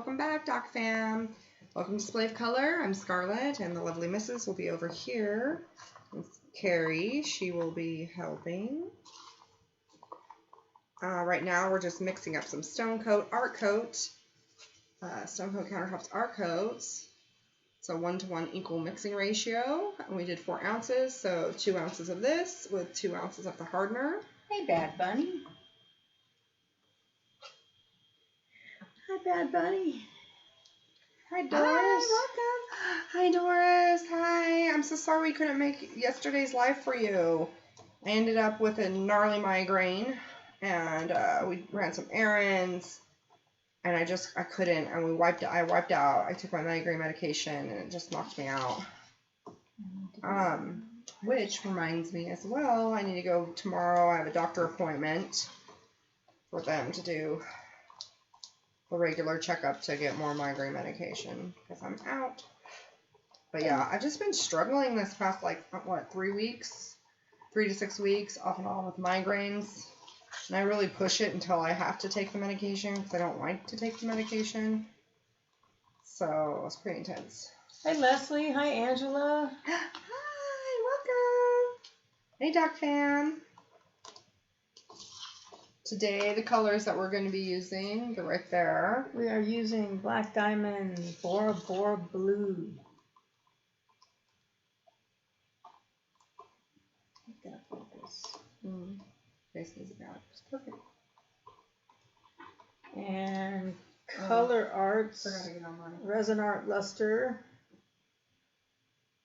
welcome back, Doc Fam. Welcome to Display of Color. I'm Scarlett, and the lovely Mrs. will be over here. It's Carrie, she will be helping. Right now, we're just mixing up some Stonecoat Art Coat. Stonecoat Countertops Art Coats. It's a 1-to-1 equal mixing ratio. And we did 4 ounces, so 2 ounces of this with 2 ounces of the hardener. Hey, Bad Bunny. Hi, Bad Bunny. Hi, Doris. Hi, welcome. Hi, Doris. Hi. I'm so sorry we couldn't make yesterday's live for you. I ended up with a gnarly migraine, and we ran some errands, and I couldn't, and I wiped out. I took my migraine medication, and it just knocked me out. Which reminds me as well, I need to go tomorrow. I have a doctor appointment for them to do a regular checkup to get more migraine medication because I'm out. But yeah, I've just been struggling this past 3 weeks, 3 to 6 weeks off and on with migraines. And I really push it until I have to take the medication because I don't like to take the medication. So it's pretty intense. Hi, Leslie. Hi, Angela. Hi, welcome. Hey, Doc Fan. Today, the colors that we're going to be using, they're right there. We are using Black Diamond Bora Bora Blue. Gotta focus. Faces it out. It's perfect. And Color Arts, Resin Art Luster,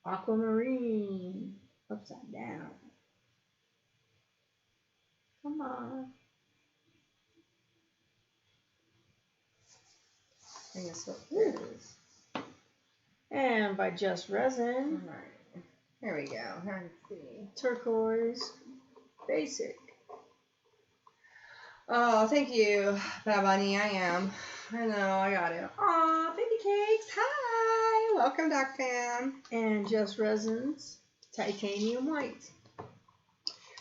Aquamarine, upside down. Come on. I guess what it is. And by Just Resin. All right. Here we go. Let's see. Turquoise. Basic. Oh, thank you, Bad Bunny. I am. I know, I got it. Aw, baby cakes. Hi. Welcome, Doc Fam. And Just Resin's Titanium White.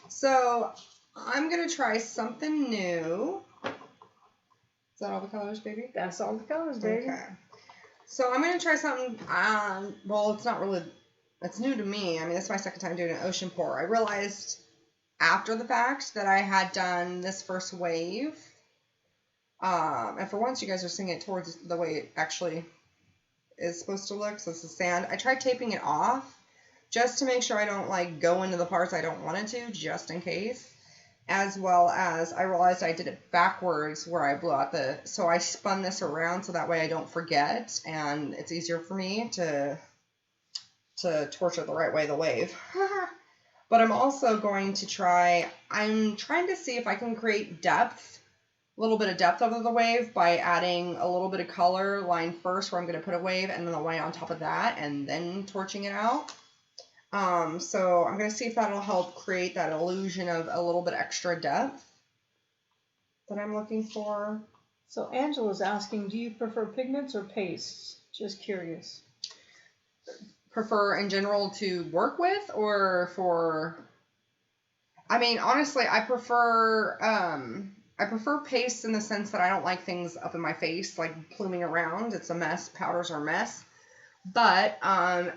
So, I'm going to try something new. Is that all the colors, baby? That's all the colors, baby. Okay. So, I'm going to try something, well, it's not really, it's new to me. I mean, it's my second time doing an ocean pour. I realized after the fact that I had done this first wave. And for once, you guys are seeing it towards the way it actually is supposed to look. So, this is sand. I tried taping it off just to make sure I don't, go into the parts I don't want it to, just in case. As well as I realized I did it backwards where I blew out so I spun this around so that way I don't forget, and it's easier for me to torch it the right way, the wave. But I'm also going to I'm trying to see if I can create depth, a little bit of depth over the wave by adding a little bit of color line first where I'm going to put a wave and then the white on top of that and then torching it out. So I'm going to see if that'll help create that illusion of a little bit extra depth that I'm looking for. So Angela's asking, do you prefer pigments or pastes? Just curious. Prefer in general to work with or for... I mean, honestly, I prefer pastes in the sense that I don't like things up in my face, like pluming around. It's a mess. Powders are a mess. But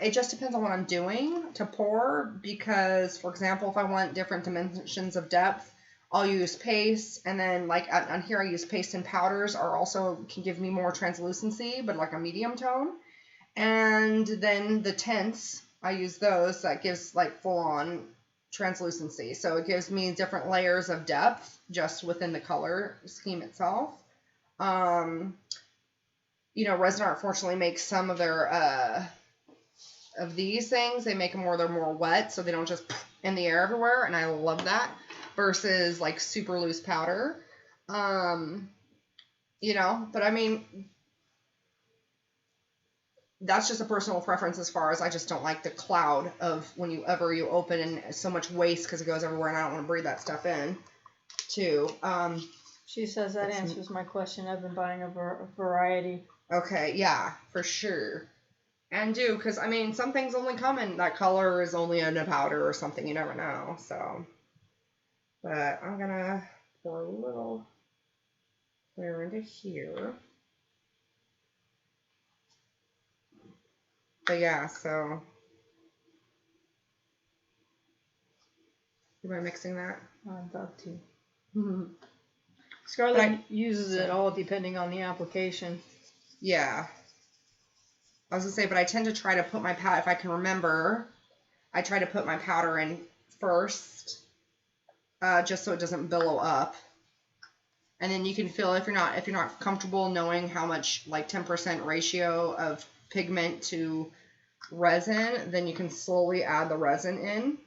it just depends on what I'm doing to pour because, for example, if I want different dimensions of depth, I'll use paste. And then on here, I use paste and powders are also can give me more translucency, but like a medium tone. And then the tints, I use those. That gives full on translucency. So it gives me different layers of depth just within the color scheme itself. Resin Art fortunately makes some of their, of these things, they make them where they're more wet, so they don't just in the air everywhere, and I love that, versus, super loose powder. But I mean, that's just a personal preference as far as I just don't like the cloud of whenever you open and so much waste because it goes everywhere, and I don't want to breathe that stuff in, too. She says that answers my question. I've been buying a variety. Okay, yeah, for sure. And because, I mean, some things only come in that color is only in a powder or something. You never know, so. But I'm going to pour a little clear into here. But yeah, so. Am I mixing that? I'd love to. Mm-hmm. Scarlett uses it all depending on the application. Yeah. I was going to say, but I tend to try to put my powder, if I can remember, I try to put my powder in first, just so it doesn't billow up. And then you can feel if you're not comfortable knowing how much, like 10% ratio of pigment to resin, then you can slowly add the resin in.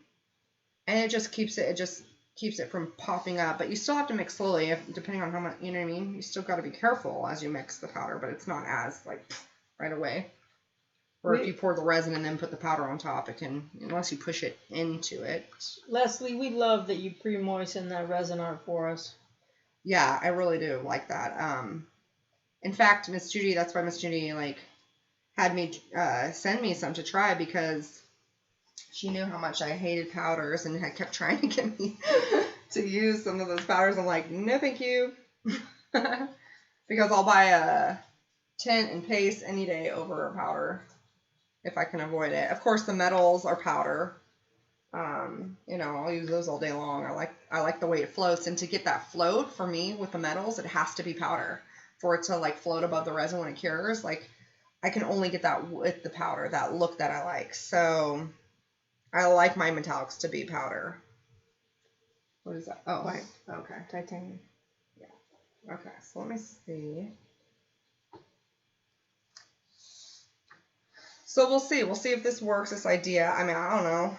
And it just keeps it from popping up, but you still have to mix slowly, depending on how much, you know what I mean? You still got to be careful as you mix the powder, but it's not as, like, right away. Or if you pour the resin and then put the powder on top, it can, unless you push it into it. Leslie, we love that you pre-moisten that resin art for us. Yeah, I really do like that. In fact, Miss Judy, that's why Miss Judy, like, had me send me some to try, because she knew how much I hated powders and had kept trying to get me to use some of those powders. I'm like, no, thank you. Because I'll buy a tint and paste any day over a powder if I can avoid it. Of course, the metals are powder. I'll use those all day long. I like the way it floats, and to get that float for me with the metals, it has to be powder for it to like float above the resin when it cures. Like I can only get that with the powder, that look that I like. So I like my metallics to be powder. What is that? Oh, white. Okay. Titanium. Yeah. Okay, so let me see. So we'll see. We'll see if this works, this idea. I mean, I don't know.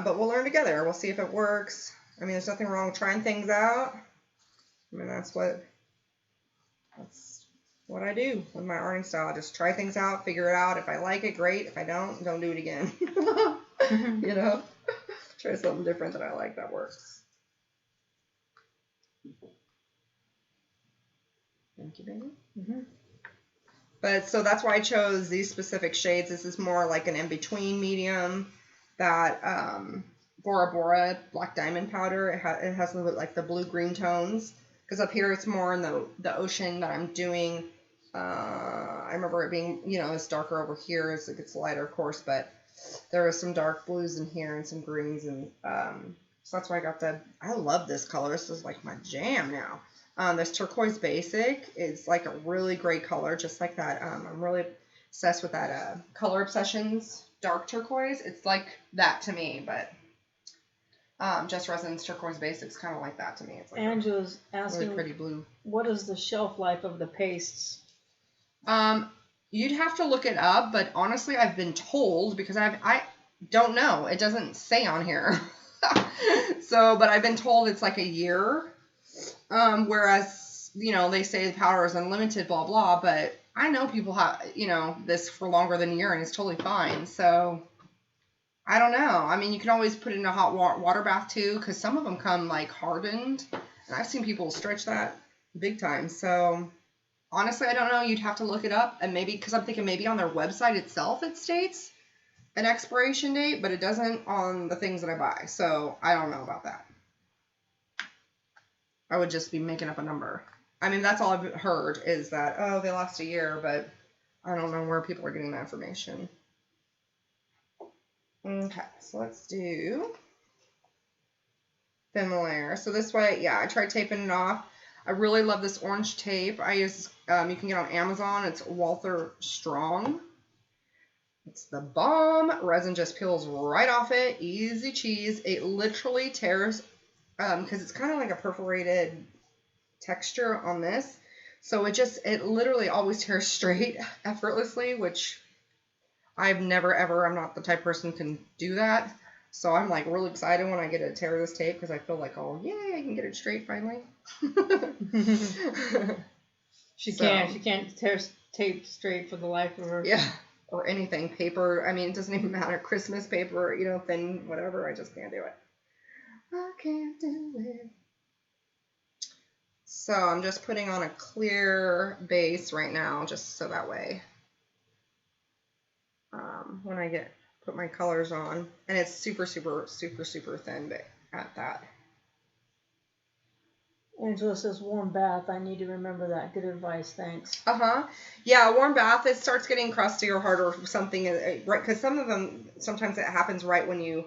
But we'll learn together. We'll see if it works. I mean, there's nothing wrong with trying things out. I mean, that's what I do with my arting style. I just try things out, figure it out. If I like it, great. If I don't do it again. You know? Try something different that I like that works. Thank you, baby. Mm-hmm. But so that's why I chose these specific shades. This is more like an in-between medium. That Bora Bora Black Diamond powder, it has a little bit like the blue-green tones. Because up here it's more in the ocean that I'm doing. I remember it being, it's darker over here as it gets lighter, of course. But there are some dark blues in here and some greens. And so that's why I love this color. This is like my jam now. This turquoise basic is like a really great color, just like that. I'm really obsessed with that Color Obsessions dark turquoise. It's like that to me, but Just Resin's turquoise basics kind of like that to me. It's like Angela's asking, really pretty blue. What is the shelf life of the pastes? You'd have to look it up, but honestly, I've been told, because I don't know. It doesn't say on here. But I've been told it's like a year. Whereas, they say the powder is unlimited, blah, blah, but I know people have, this for longer than a year and it's totally fine. So I don't know. I mean, you can always put it in a hot water bath too, because some of them come like hardened, and I've seen people stretch that big time. So honestly, I don't know. You'd have to look it up, and maybe, because I'm thinking maybe on their website itself it states an expiration date, but it doesn't on the things that I buy. So I don't know about that. I would just be making up a number. I mean, that's all I've heard is that, oh, they last a year, but I don't know where people are getting that information. Okay, so let's do thin layer. So this way, I tried taping it off. I really love this orange tape. I use, you can get on Amazon. It's Walther Strong. It's the bomb. Resin just peels right off it. Easy cheese. It literally tears, because it's kind of like a perforated texture on this. So it literally always tears straight effortlessly, which I've never ever, I'm not the type of person who can do that. So I'm like really excited when I get to tear this tape, because I feel like, oh, yay, I can get it straight finally. She can't tear tape straight for the life of her. Yeah, or anything. Paper, I mean, it doesn't even matter. Christmas paper, thin, whatever, I just can't do it. I can't do it. So I'm just putting on a clear base right now, just so that way when I put my colors on, and it's super, super, super, super thin at that. Angela says warm bath. I need to remember that. Good advice. Thanks. Yeah, a warm bath, it starts getting crusty or hard or something, right? Because some of them, sometimes it happens right when you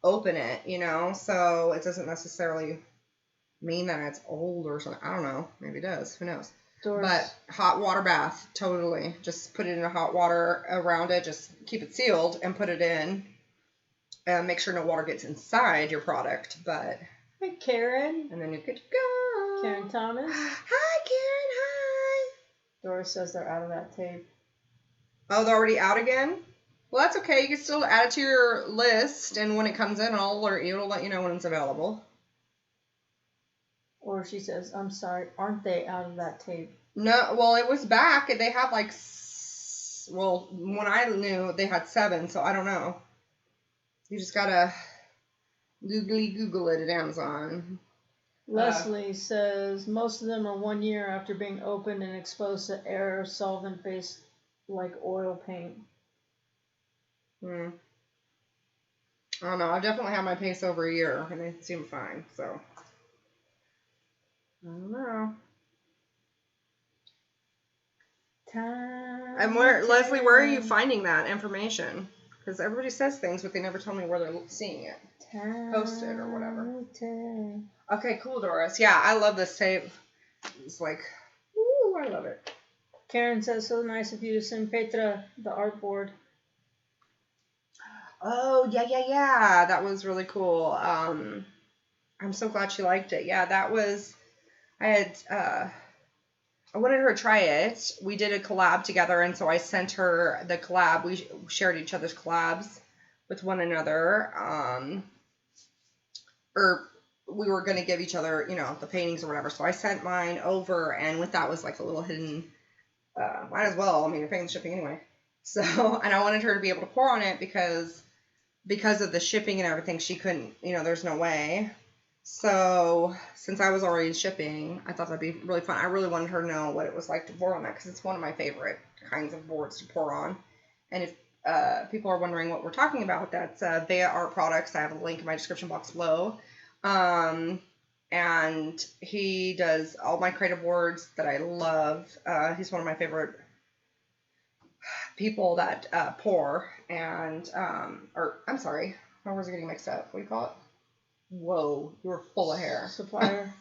open it, you know? So it doesn't necessarily mean that it's old or something. I don't know. Maybe it does. Who knows? Doris. But hot water bath, totally. Just put it in a hot water around it. Just keep it sealed and put it in. Make sure no water gets inside your product, but... Hi, Karen. And then you're good to go. Karen Thomas. Hi, Karen. Hi. Doris says they're out of that tape. Oh, they're already out again? Well, that's okay. You can still add it to your list, and when it comes in, I'll alert you. It'll let you know when it's available. Or she says, I'm sorry, aren't they out of that tape? No, well, it was back. They had like, well, when I knew, they had 7, so I don't know. You just gotta Google it at Amazon. Leslie says most of them are 1 year after being opened and exposed to air solvent based like oil paint. I don't know. I've definitely had my paste over a year and they seem fine. So I don't know. And Leslie, where are you finding that information? Because everybody says things, but they never tell me where they're seeing it. Posted or whatever. Okay, cool, Doris. Yeah, I love this tape. It's like, woo, I love it. Karen says, so nice of you to send Petra the artboard. Oh, yeah. That was really cool. I'm so glad she liked it. Yeah, that was, I wanted her to try it. We did a collab together, and so I sent her the collab. We shared each other's collabs with one another. Or we were going to give each other, you know, the paintings or whatever. So I sent mine over, and with that was like a little hidden, might as well. I mean, you're paying the shipping anyway. So, and I wanted her to be able to pour on it because of the shipping and everything, she couldn't, you know, there's no way. So since I was already shipping, I thought that'd be really fun. I really wanted her to know what it was like to pour on that because it's one of my favorite kinds of boards to pour on. And if people are wondering what we're talking about, that's Vea Art Products. I have a link in my description box below. And he does all my Cradle boards that I love. He's one of my favorite people that pour. And, or I'm sorry, my words are getting mixed up. What do you call it? Whoa, you're full of hair. Supplier.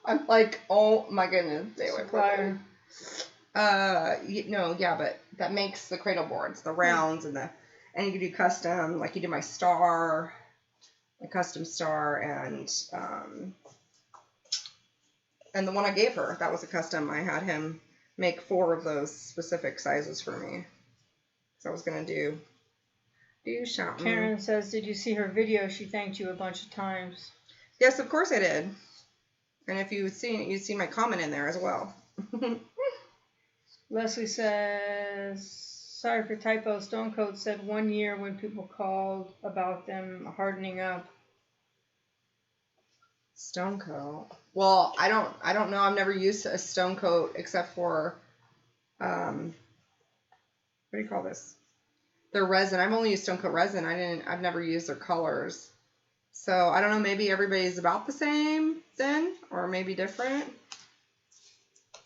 I'm like, oh my goodness, stay away from me. But that makes the Cradle boards, the rounds and you can do custom, like you do my star, my custom star, and the one I gave her, that was a custom. I had him make 4 of those specific sizes for me. So I was gonna do something. Karen says, did you see her video? She thanked you a bunch of times. Yes, of course I did. And if you'd seen it, you'd see my comment in there as well. Leslie says, sorry for typo. Stonecoat said 1 year when people called about them hardening up. Stonecoat. Well, I don't know. I've never used a Stonecoat except for, what do you call this? Their resin. I've only used Stonecoat resin. I've never used their colors. So I don't know. Maybe everybody's about the same then, or maybe different.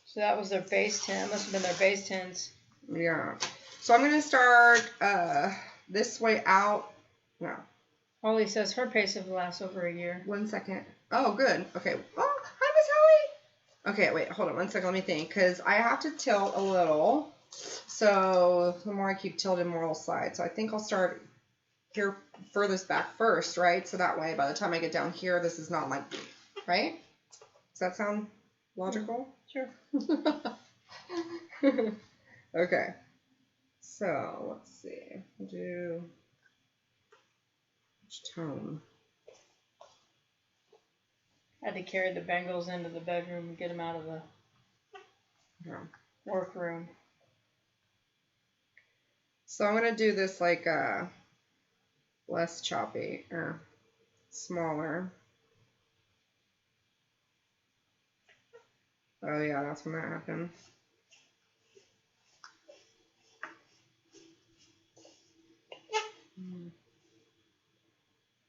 So that was their base tint. Must have been their base tints. Yeah. So I'm gonna start this way out. No. Holly says her paste will last over a year. 1 second. Oh, good. Okay. Oh, hi, Miss Holly. Okay, wait. Hold on 1 second. Let me think, because I have to tilt a little. So the more I keep tilting, more will slide. So I think I'll start here furthest back first, right? So that way, by the time I get down here, this is not like, right? Does that sound logical? Sure. Okay. So let's see. Do which tone? I had to carry the Bengals into the bedroom and get them out of the workroom. So I'm gonna do this like less choppy or smaller. Oh yeah, that's when that happens.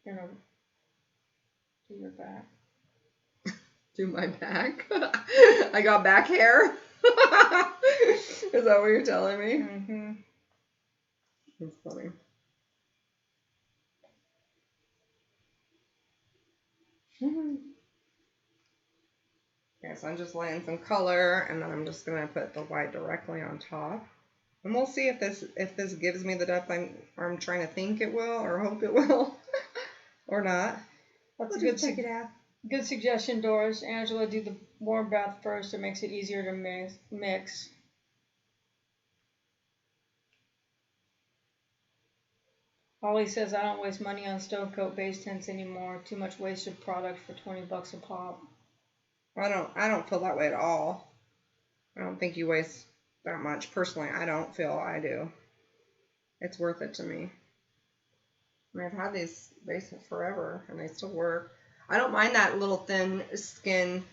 Gonna do your back. through my back. I got back hair. Is that what you're telling me? Mm-hmm. That's funny. Okay, so I'm just laying some color, and then I'm just gonna put the white directly on top, and we'll see if this gives me the depth I'm trying to think it will, or hope it will, or not. That's We'll a good just check it out. Good suggestion, Doris. Angela, do the warm bath first. It makes it easier to mix. Holly says, I don't waste money on Stonecoat base tints anymore. Too much wasted product for $20 a pop. I don't feel that way at all. I don't think you waste that much. Personally, I don't feel I do. It's worth it to me. I mean, I've had these bases forever, and they still work. I don't mind that little thin skin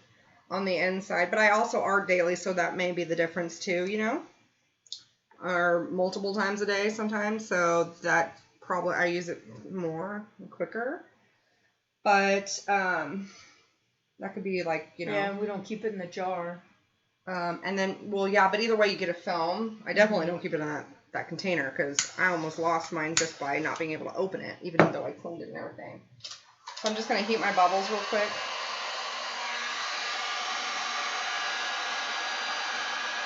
on the inside, but I also art daily, so that may be the difference too, you know? Or multiple times a day sometimes, so that probably I use it more quicker. But that could be like, you know. Yeah, we don't keep it in the jar. And then, well, yeah, but either way you get a film. I definitely don't keep it in that container because I almost lost mine just by not being able to open it, even though I cleaned it and everything. So I'm just going to heat my bubbles real quick.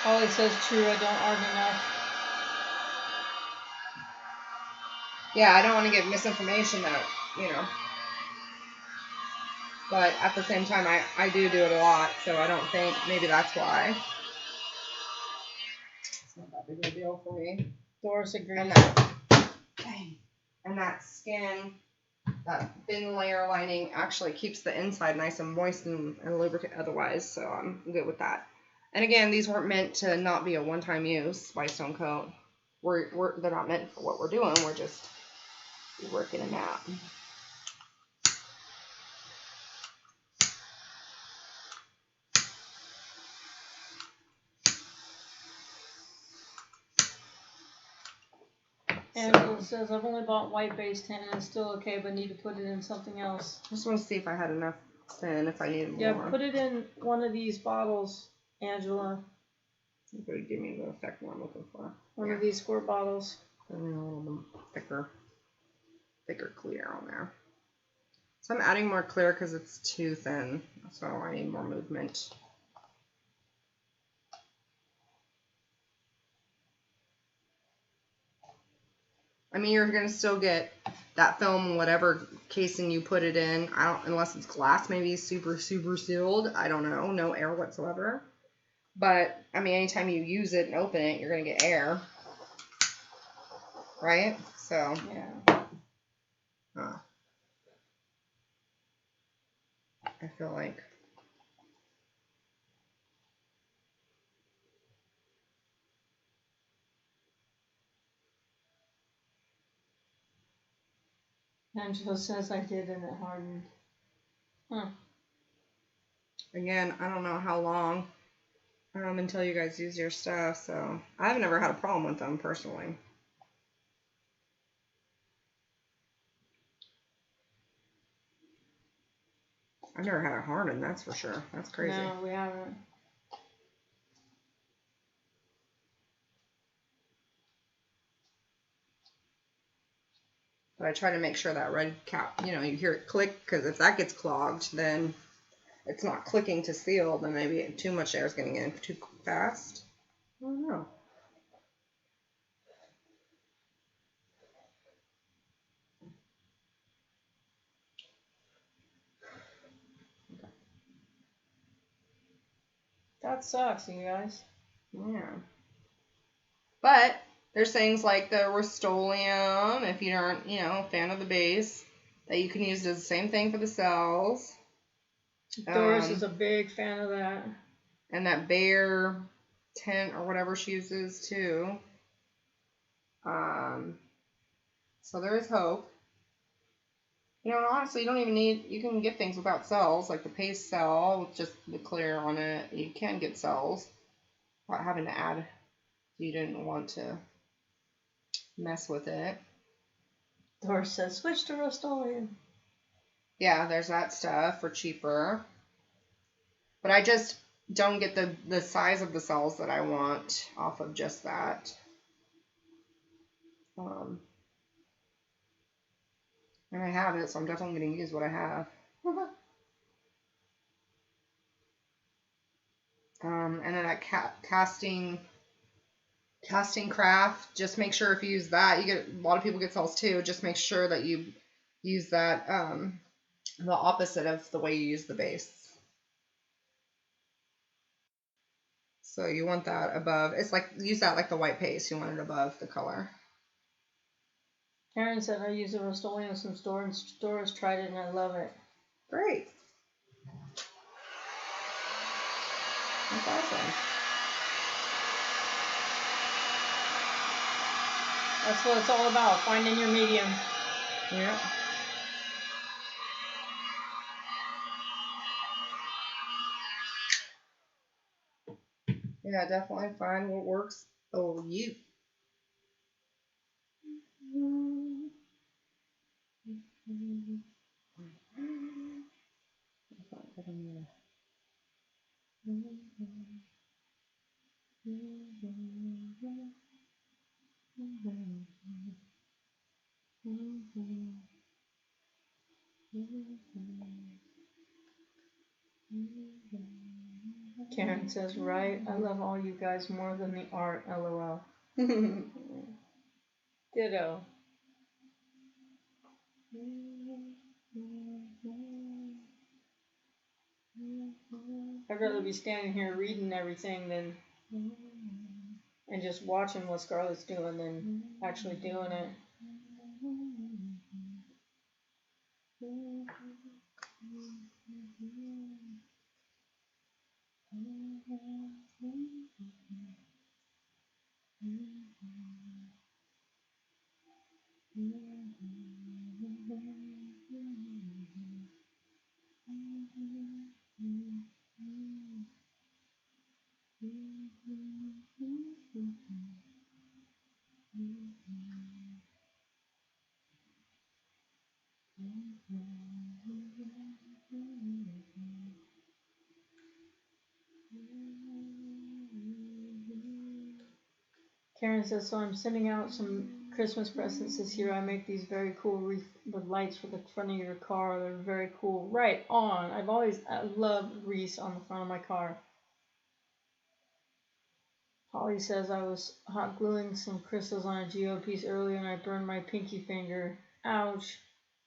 Holly says, true, I don't art enough. Yeah, I don't want to give misinformation that, you know. But at the same time, I do it a lot, so I don't think maybe that's why. It's not that big of a deal for me. Doris agrees. And that skin, that thin layer lining actually keeps the inside nice and moist and lubricant otherwise, so I'm good with that. And again, these weren't meant to not be a one-time use by Stonecoat. They're not meant for what we're doing. We're just working them out. Angela says, I've only bought white base tint and it's still okay, but need to put it in something else. I just want to see if I had enough thin, if I needed more. Yeah, put it in one of these bottles, Angela. It would give me the effect I'm looking for. One of these squirt bottles. A little thicker clear on there. So I'm adding more clear because it's too thin, so I need more movement. I mean, you're gonna still get that film, whatever casing you put it in. Unless it's glass, maybe super sealed. I don't know, no air whatsoever. But I mean, anytime you use it and open it, you're gonna get air, right? So yeah. I feel like. Angela says I did and it hardened. Huh. Again, I don't know how long until you guys use your stuff, so I've never had a problem with them personally. I've never had it harden, that's for sure. That's crazy. No, we haven't. But I try to make sure that red cap, you hear it click, because if that gets clogged, then it's not clicking to seal, then maybe too much air is getting in too fast. I don't know. That sucks, you guys. Yeah. But there's things like the Rust-Oleum, if you aren't, a fan of the base, that you can use as the same thing for the cells. Doris is a big fan of that. And that Bear tint or whatever she uses too. So there is hope. Honestly, you don't even you can get things without cells, like the paste cell with just the clear on it. You can get cells without having to add if you didn't want to mess with it. Doris says, switch to Rust-Oleum. Yeah, there's that stuff for cheaper. But I just don't get the size of the cells that I want off of just that. And I have it, so I'm definitely going to use what I have. And then that casting craft, just make sure if you use that, you get, a lot of people get cells too, just make sure that you use that, the opposite of the way you use the base. So you want that above, it's like, use that like the white paste, you want it above the color. Karen said I use a Rust-Oleum in some stores, tried it and I love it. Great. That's awesome. That's what it's all about, finding your medium. Yeah. Yeah, definitely find what works for you. Karen says, right, I love all you guys more than the art, lol. Ditto. I'd rather be standing here reading everything than and just watching what Scarlett's doing than actually doing it. Karen says, so I'm sending out some Christmas presents this year. I make these very cool wreath with lights for the front of your car. They're very cool. Right on. I love wreaths on the front of my car. Holly says, I was hot gluing some crystals on a geo piece earlier and I burned my pinky finger. Ouch.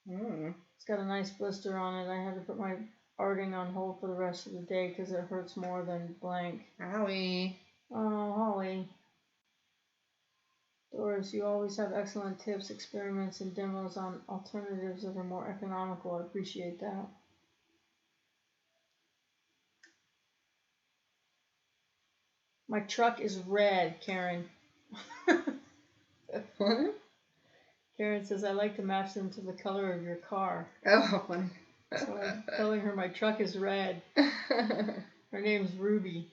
It's got a nice blister on it. I had to put my arting on hold for the rest of the day because it hurts more than blank. Owie. Oh, Holly. Doris, you always have excellent tips, experiments, and demos on alternatives that are more economical. I appreciate that. My truck is red, Karen. What? Karen says, I like to match them to the color of your car. Oh, funny. So I'm telling her my truck is red. Her name's Ruby.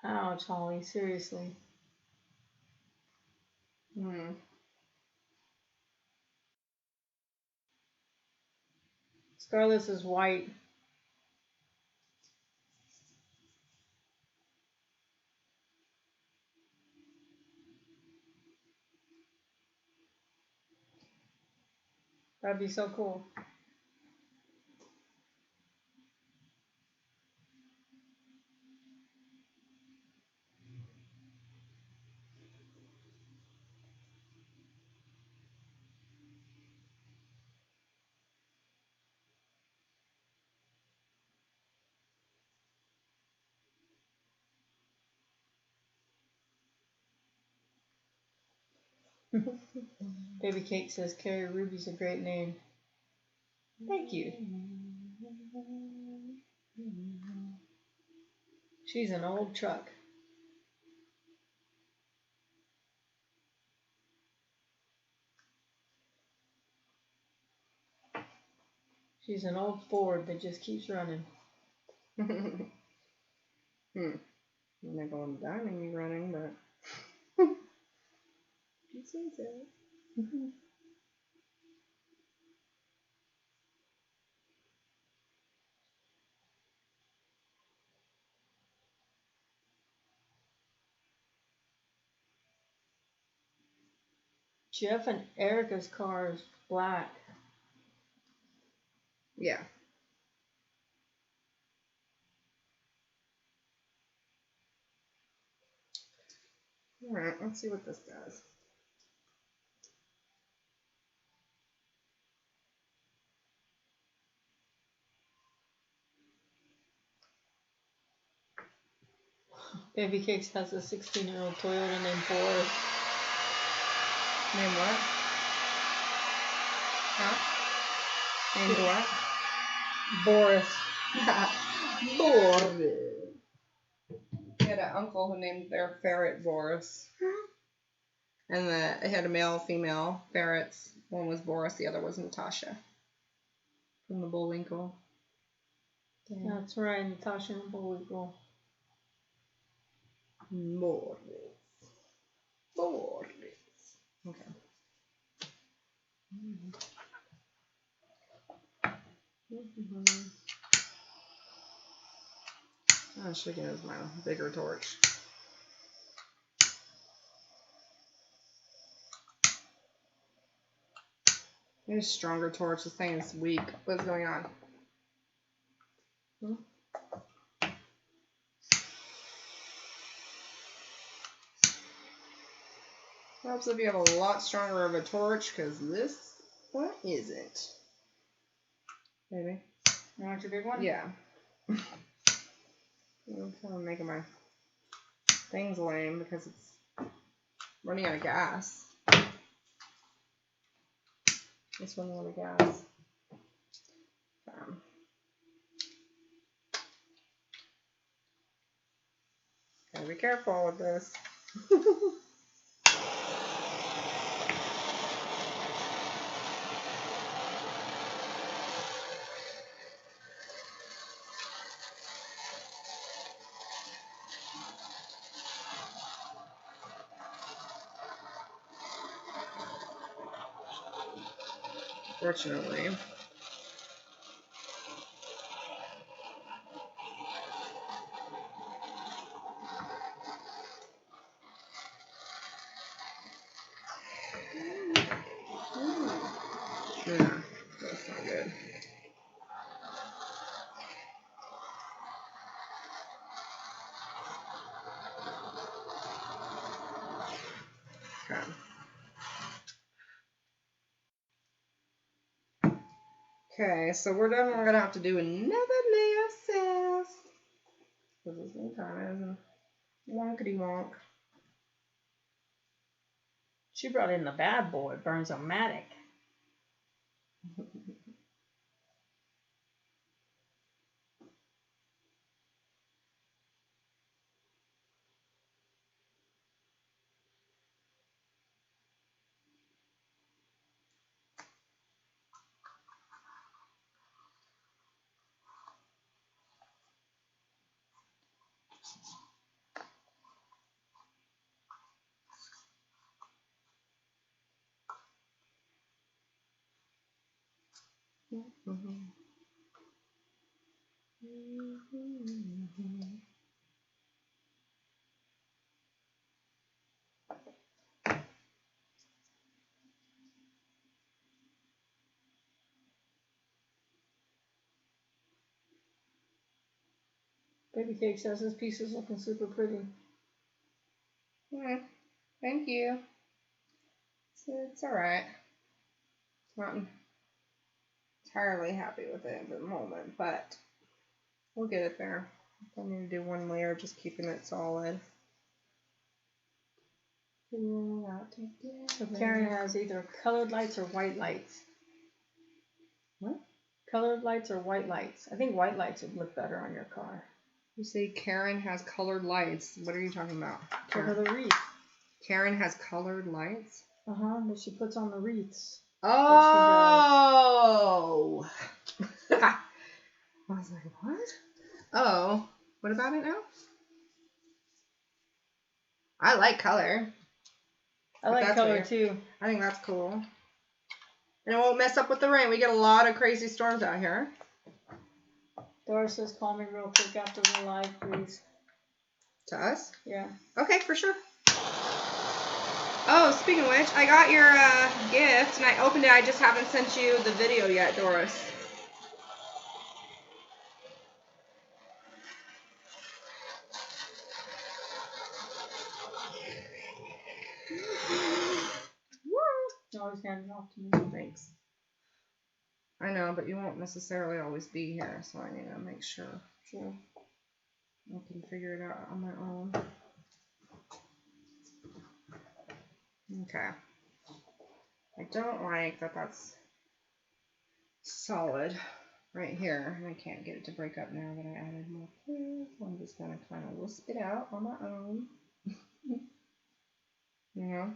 Ouch, Holly, seriously. Scarlett's is white. That'd be so cool. Baby Cake says, Carrie Ruby's a great name. Thank you. She's an old truck. She's an old Ford that just keeps running. When they go on the diamond, you running, but she seems it. Jeff and Erica's car is black. Yeah. All right, let's see what this does. Baby Cakes has a 16-year-old Toyota named Boris. Name what? Huh? Named what? Boris. Boris. He had an uncle who named their ferret Boris. And they had a male, female ferrets. One was Boris, the other was Natasha. From the Bullwinkle. Yeah. That's right, Natasha and Bullwinkle. Boris. Okay. I should use my bigger torch. Need a stronger torch. This thing is weak. What's going on? Helps if you have a lot stronger of a torch, because this one isn't. Maybe. You want your big one? Yeah. I'm kind of making my things lame because it's running out of gas. It's running out of gas. Gotta be careful with this. Fortunately. Yeah, that's not good. Okay, so we're done. We're gonna have to do another layer, sis. Because this thing kind of wonkety wonk. She brought in the bad boy, Burns-O-Matic. Baby Cake says this piece is looking super pretty. Thank you. It's alright. Not entirely happy with it at the moment, but we'll get it there. I need to do one layer, just keeping it solid. So Karen has either colored lights or white lights. What? Colored lights or white lights. I think white lights would look better on your car. You say Karen has colored lights. What are you talking about? Over the wreath. Karen has colored lights? That she puts on the wreaths. Oh! I was like, what? Oh, what about it now? I like color. I like color too. I think that's cool. And it won't mess up with the rain. We get a lot of crazy storms out here. Doris says, call me real quick after the live, please. To us? Yeah. Okay, for sure. Oh, speaking of which, I got your gift and I opened it. I just haven't sent you the video yet, Doris. Always hand it off to me. Thanks. I know, but you won't necessarily always be here, so I need to make sure. Sure. I can figure it out on my own. Okay. I don't like that that's solid right here, and I can't get it to break up now that I added more clear, so I'm just going to kind of wisp it out on my own. You know?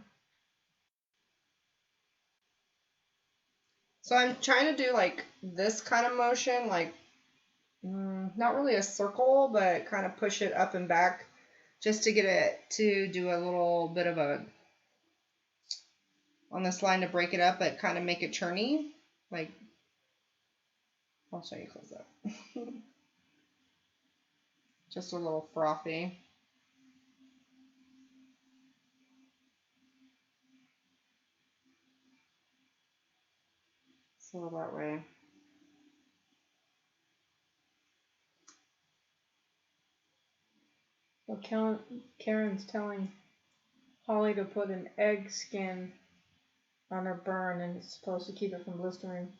So I'm trying to do like this kind of motion, like not really a circle, but kind of push it up and back just to get it to do a little bit of a, on this line to break it up, but kind of make it churny. Like, I'll show you close up. Just a little frothy. So that way. Well, Karen's telling Holly to put an egg skin on her burn, and it's supposed to keep it from blistering.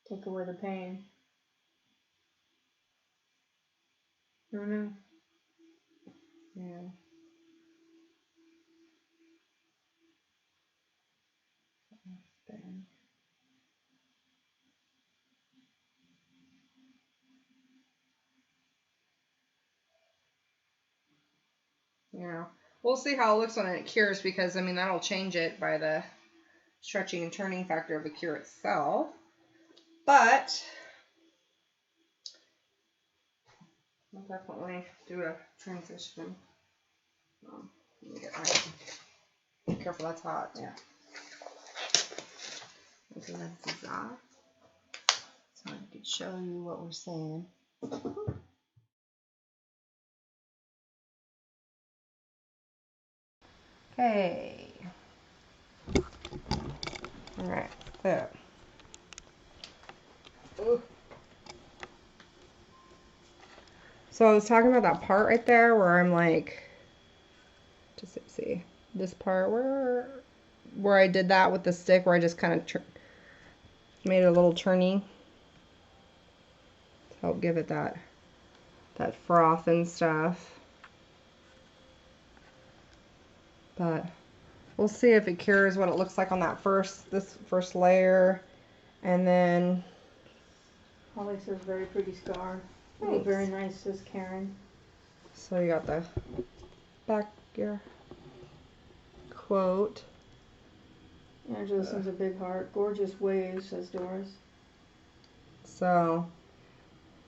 Take away the pain. Mm-hmm. Yeah. You know, we'll see how it looks when it cures, because I mean that'll change it by the stretching and turning factor of the cure itself. But I'll definitely do a transition. Let me get my, be careful, that's hot. Yeah. Okay, that's off. So I could show you what we're saying. Okay. Alright, so. Ooh. So I was talking about that part right there where I'm like, just see, this part where I did that with the stick, where I just kind of made it a little churny to help give it that froth and stuff. But we'll see if it cures, what it looks like on that this first layer, and then. Holly says very pretty scar. Thanks. Very nice, says Karen. So you got the back your quote. Angela sends a big heart. Gorgeous waves, says Doris. So,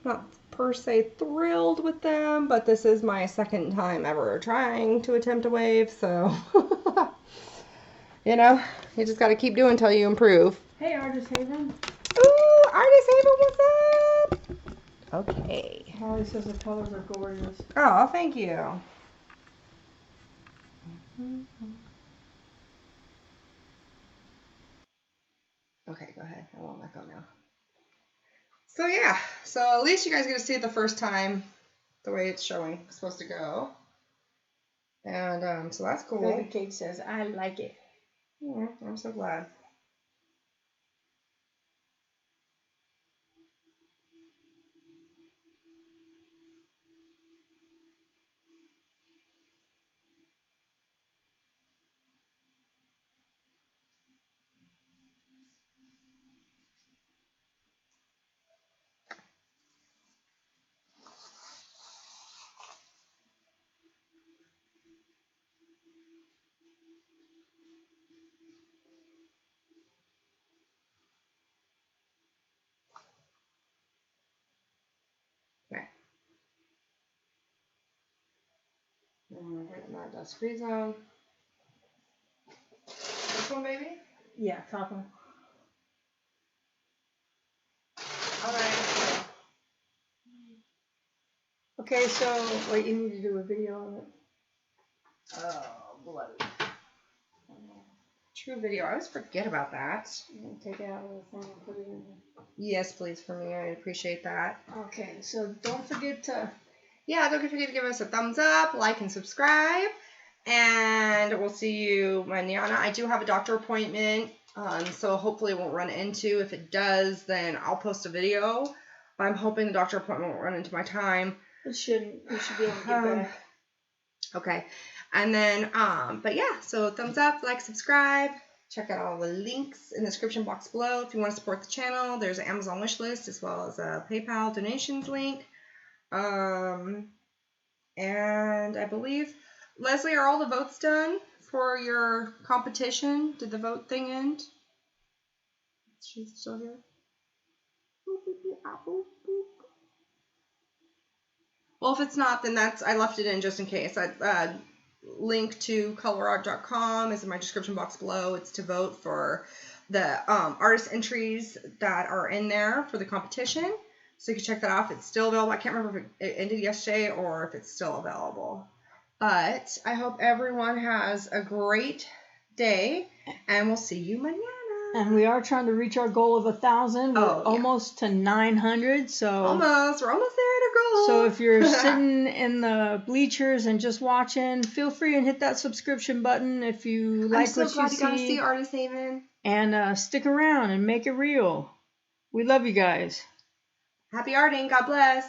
not per se thrilled with them, but this is my second time ever trying to attempt a wave, so you know, you just got to keep doing until you improve. Hey, Artist Haven. Ooh, Artist Haven, what's up? Okay. Holly says the colors are gorgeous. Oh, thank you. Okay, go ahead. I won't let go now. So yeah, so at least you guys get to see it the first time, the way it's showing, it's supposed to go. And so that's cool. Baby Cake says, I like it. Yeah, I'm so glad. Okay. And we're getting that dust free zone. This one, baby? Yeah, top one. Alright. Okay, so wait, you need to do a video of it. Oh bloody. True video. I always forget about that. I'm going to take it out of the thing and put it in here. Yes, please, for me. I appreciate that. Okay, so don't forget to... Yeah, don't forget to give us a thumbs up, like, and subscribe. And we'll see you mañana. I do have a doctor appointment, so hopefully it won't run into. If it does, then I'll post a video. I'm hoping the doctor appointment won't run into my time. It shouldn't. You should be able to get back. Okay. And then, but yeah, so thumbs up, like, subscribe. Check out all the links in the description box below. If you want to support the channel, there's an Amazon wish list as well as a PayPal donations link. And I believe, Leslie, are all the votes done for your competition? Did the vote thing end? She's still here. Well, if it's not, then I left it in just in case. Link to colorart.com is in my description box below. It's to vote for the artist entries that are in there for the competition. So you can check that off. It's still available. I can't remember if it ended yesterday or if it's still available. But I hope everyone has a great day, and we'll see you mañana. And we are trying to reach our goal of 1,000. We're almost to 900. So we're almost there at our goal. So if you're sitting in the bleachers and just watching, feel free and hit that subscription button if you like what you see. I'm so glad you got to see Artist Haven. And stick around and make it real. We love you guys. Happy arting. God bless.